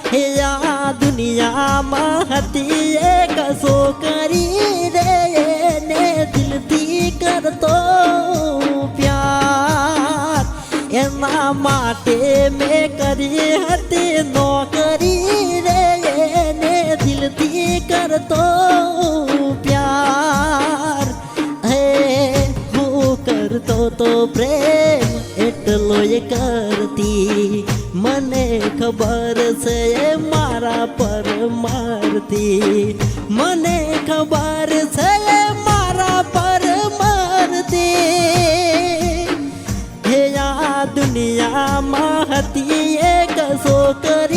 હે આ દુનિયામાં હતી એક છોકરી રે એને દિલથી કરતો પ્યાર એના માટે મેં કરી હતી નોકરી રે એને દિલથી કરતો પ્યાર હે હું કરતો તો પ્રેમ એટલો એ કરતી મને ખબર છે મારા પર મારતી મને ખબર છે મારા પર મારતી હે આ દુનિયામાં હતી એક છોકરી